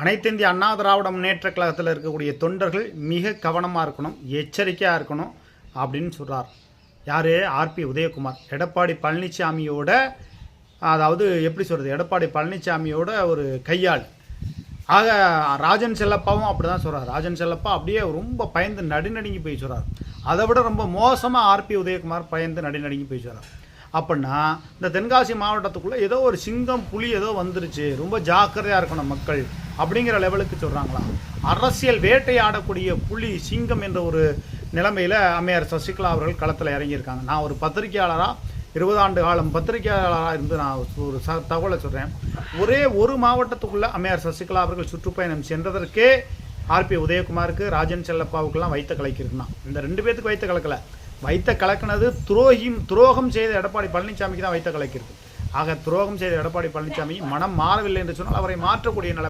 அனைத்திந்திய அண்ணா திராவிட முன்னேற்ற கழகத்தில் இருக்கக்கூடிய தொண்டர்கள் மிக கவனமாக இருக்கணும், எச்சரிக்கையாக இருக்கணும் அப்படின்னு சொல்கிறார். யார்? ஆர்பி உதயகுமார். எடப்பாடி பழனிசாமியோட, அதாவது எப்படி சொல்கிறது, எடப்பாடி பழனிசாமியோட ஒரு கையாள். ஆக ராஜன் செல்லப்பாவும் அப்படி தான் சொல்கிறார். ராஜன் செல்லப்பா அப்படியே ரொம்ப பயந்து நடுநடுங்கி போய் சொல்கிறார். அதை விட ரொம்ப மோசமாக ஆர்பி உதயகுமார் பயந்து நடுநடுங்கி போய் சொல்கிறார். அப்படின்னா இந்த தென்காசி மாவட்டத்துக்குள்ளே ஏதோ ஒரு சிங்கம் புலி ஏதோ வந்துருச்சு, ரொம்ப ஜாக்கிரதையாக இருக்கணும் மக்கள் அப்படிங்கிற லெவலுக்கு சொல்கிறாங்களாம். அரசியல் வேட்டையாடக்கூடிய புலி சிங்கம் என்ற ஒரு நிலைமையில் அம்மையார் சசிகலா அவர்கள் களத்தில் இறங்கியிருக்காங்க. நான் ஒரு பத்திரிகையாளராக 20 ஆண்டு காலம் பத்திரிகையாளராக இருந்து நான் ஒரு தகவலை சொல்கிறேன். ஒரே ஒரு மாவட்டத்துக்குள்ளே அம்மையார் சசிகலா அவர்கள் சுற்றுப்பயணம் சென்றதற்கே ஆர்பி உதயகுமாருக்கு, ராஜன் செல்லப்பாவுக்கெல்லாம் வைத்த கலக்கிருக்குன்னா, இந்த 2 பேத்துக்கு வைத்த கலக்கலை. வைத்த கலக்கினது துரோகம் செய்த எடப்பாடி பழனிசாமிக்கு தான் வைத்த கலக்கிருக்கு. ஆக துரோகம் செய்த எடப்பாடி பழனிசாமி மனம் மாறவில்லை என்று சொன்னால் அவரை மாற்றக்கூடிய நிலை